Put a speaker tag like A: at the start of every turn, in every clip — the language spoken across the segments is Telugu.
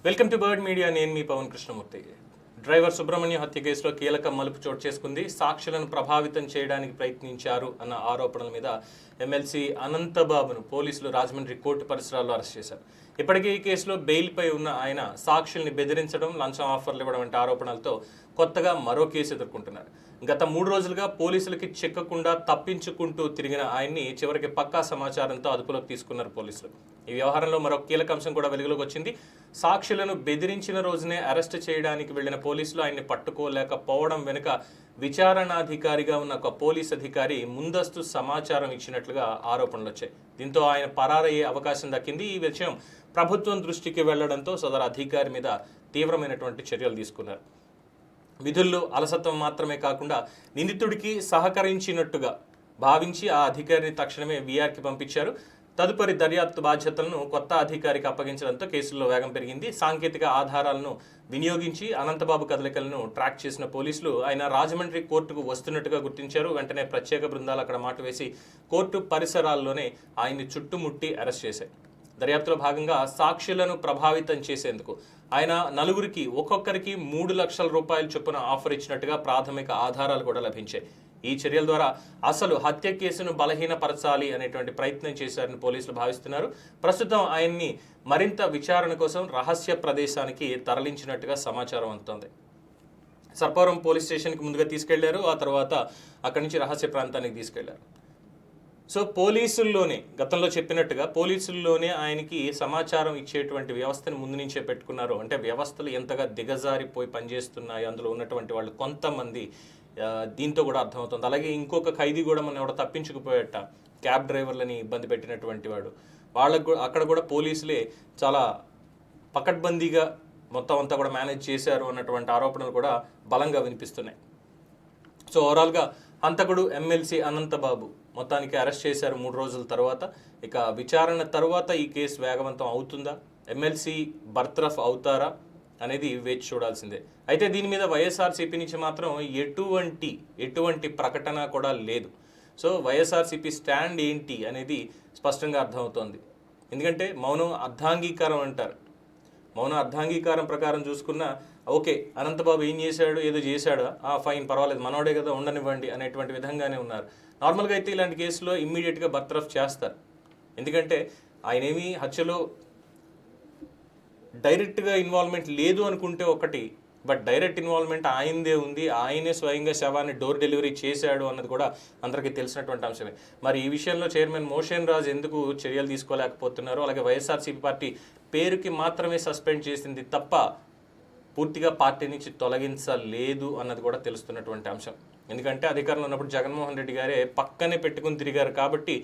A: Welcome to bird media. నేను మీ పవన్ కృష్ణమూర్తి. డ్రైవర్ సుబ్రహ్మణ్య హత్య కేసులో కీలక మలుపు చోటు చేసుకుంది. సాక్షులను ప్రభావితం చేయడానికి ప్రయత్నించారు అన్న ఆరోపణల మీద ఎమ్మెల్సీ అనంతబాబును పోలీసులు రాజమండ్రి కోర్టు పరిసరాల్లో అరెస్ట్ చేశారు. ఇప్పటికే ఈ కేసులో బెయిల్పై ఉన్న ఆయన సాక్షుల్ని బెదిరించడం, లంచం ఆఫర్లు ఇవ్వడం వంటి ఆరోపణలతో కొత్తగా మరో కేసు ఎదుర్కొంటున్నారు. గత 3 రోజులుగా పోలీసులకి చిక్కకుండా తప్పించుకుంటూ తిరిగిన ఆయన్ని చివరికి పక్కా సమాచారంతో అదుపులోకి తీసుకున్నారు పోలీసులు. ఈ వ్యవహారంలో మరో కీలక అంశం కూడా వెలుగులోకి వచ్చింది. సాక్షులను బెదిరించిన రోజునే అరెస్ట్ చేయడానికి వెళ్లిన పోలీసులు ఆయన్ని పట్టుకోలేకపోవడం వెనుక విచారణాధికారిగా ఉన్న ఒక పోలీస్ అధికారి ముందస్తు సమాచారం ఇచ్చినట్లుగా ఆరోపణలు వచ్చాయి. దీంతో ఆయన పరారయ్యే అవకాశం దక్కింది. ఈ విషయం ప్రభుత్వం దృష్టికి వెళ్లడంతో సదరు అధికారి మీద తీవ్రమైనటువంటి చర్యలు తీసుకున్నారు. విధుల్లో అలసత్వం మాత్రమే కాకుండా నిందితుడికి సహకరించినట్టుగా భావించి ఆ అధికారిని తక్షణమే వీఆర్కి పంపించారు. తదుపరి దర్యాప్తు బాధ్యతలను కొత్త అధికారికి అప్పగించడంతో కేసుల్లో వేగం పెరిగింది. సాంకేతిక ఆధారాలను వినియోగించి అనంతబాబు కదలికలను ట్రాక్ చేసిన పోలీసులు ఆయన రాజమండ్రి కోర్టుకు వస్తున్నట్టుగా గుర్తించారు. వెంటనే ప్రత్యేక బృందాలు అక్కడ మాటు వేసి కోర్టు పరిసరాల్లోనే ఆయన్ని చుట్టుముట్టి అరెస్ట్ చేశాయి. దర్యాప్తులో భాగంగా సాక్షులను ప్రభావితం చేసేందుకు ఆయన నలుగురికి ఒక్కొక్కరికి 3 లక్షల రూపాయల చొప్పున ఆఫర్ ఇచ్చినట్టుగా ప్రాథమిక ఆధారాలు కూడా లభించాయి. ఈ చర్యల ద్వారా అసలు హత్య కేసును బలహీనపరచాలి అనేటువంటి ప్రయత్నం చేశారని పోలీసులు భావిస్తున్నారు. ప్రస్తుతం ఆయన్ని మరింత విచారణ కోసం రహస్య ప్రదేశానికి తరలించినట్టుగా సమాచారం అందుతోంది. సర్పవరం పోలీస్ స్టేషన్కి ముందుగా తీసుకెళ్లారు. ఆ తర్వాత అక్కడి నుంచి రహస్య ప్రాంతానికి తీసుకెళ్లారు. సో పోలీసుల్లోనే గతంలో చెప్పినట్టుగా పోలీసుల్లోనే ఆయనకి సమాచారం ఇచ్చేటువంటి వ్యవస్థను ముందు నుంచే పెట్టుకున్నారు. అంటే వ్యవస్థలు ఎంతగా దిగజారిపోయి పనిచేస్తున్నాయి అందులో ఉన్నటువంటి వాళ్ళు కొంతమంది దీంతో కూడా అర్థమవుతుంది. అలాగే ఇంకొక ఖైదీ కూడా మనం ఎవడ తప్పించుకుపోయేట క్యాబ్ డ్రైవర్లని ఇబ్బంది పెట్టినటువంటి వాడు, వాళ్ళకు అక్కడ కూడా పోలీసులే చాలా పకడ్బందీగా మొత్తం అంతా కూడా మేనేజ్ చేశారు అన్నటువంటి ఆరోపణలు కూడా బలంగా వినిపిస్తున్నాయి. సో ఓవరాల్గా హంతకుడు ఎమ్మెల్సీ అనంతబాబు మొత్తానికి అరెస్ట్ చేశారు 3 రోజుల తర్వాత. ఇక విచారణ తర్వాత ఈ కేసు వేగవంతం అవుతుందా, ఎమ్మెల్సీ బర్తరఫ్ అవుతారా అనేది వేచి చూడాల్సిందే. అయితే దీని మీద వైఎస్ఆర్సీపీ నుంచి మాత్రం ఎటువంటి ప్రకటన కూడా లేదు. సో వైఎస్ఆర్సీపీ స్టాండ్ ఏంటి అనేది స్పష్టంగా అర్థమవుతోంది. ఎందుకంటే మౌనం అర్ధాంగీకారం అంటారు. మౌన అర్ధాంగీకారం ప్రకారం చూసుకున్నా ఓకే, అనంతబాబు ఏం చేశాడు, ఏదో చేశాడా, ఫైన్, పర్వాలేదు, మనోడే కదా, ఉండనివ్వండి అనేటువంటి విధంగానే ఉన్నారు. నార్మల్గా అయితే ఇలాంటి కేసులో ఇమ్మీడియట్గా బర్తరఫ్ చేస్తారు. ఎందుకంటే ఆయన ఏమీ హత్యలో డైరెక్ట్గా ఇన్వాల్వ్మెంట్ లేదు అనుకుంటే ఒకటి, బట్ డైరెక్ట్ ఇన్వాల్వ్మెంట్ ఆయనదే ఉంది. ఆయనే స్వయంగా శవాన్ని డోర్ డెలివరీ చేశాడు అన్నది కూడా అందరికీ తెలిసినటువంటి అంశమే. మరి ఈ విషయంలో చైర్మన్ మోషన్ రాజ్ ఎందుకు చర్యలు తీసుకోలేకపోతున్నారు? అలాగే వైఎస్ఆర్సీపీ పార్టీ పేరుకి మాత్రమే సస్పెండ్ చేసింది తప్ప పూర్తిగా పార్టీ నుంచి తొలగించలేదు అన్నది కూడా తెలుస్తున్నటువంటి అంశం. ఎందుకంటే అధికారంలో ఉన్నప్పుడు జగన్మోహన్ రెడ్డి గారే పక్కనే పెట్టుకుని తిరిగారు కాబట్టి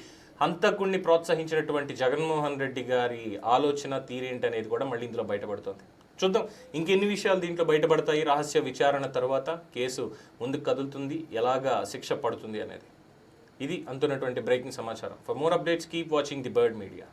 A: హంతకుణ్ణి ప్రోత్సహించినటువంటి జగన్మోహన్ రెడ్డి గారి ఆలోచన తీరేంటి అనేది కూడా మళ్ళీ ఇందులో బయటపడుతుంది. చూద్దాం ఇంకెన్ని విషయాలు దీంట్లో బయటపడతాయి. రహస్య విచారణ తర్వాత కేసు ముందుకు కదులుతుంది, ఎలాగా శిక్ష పడుతుంది అనేది. ఇది అంతున్నటువంటి బ్రేకింగ్ సమాచారం. For more updates keep watching the bird media.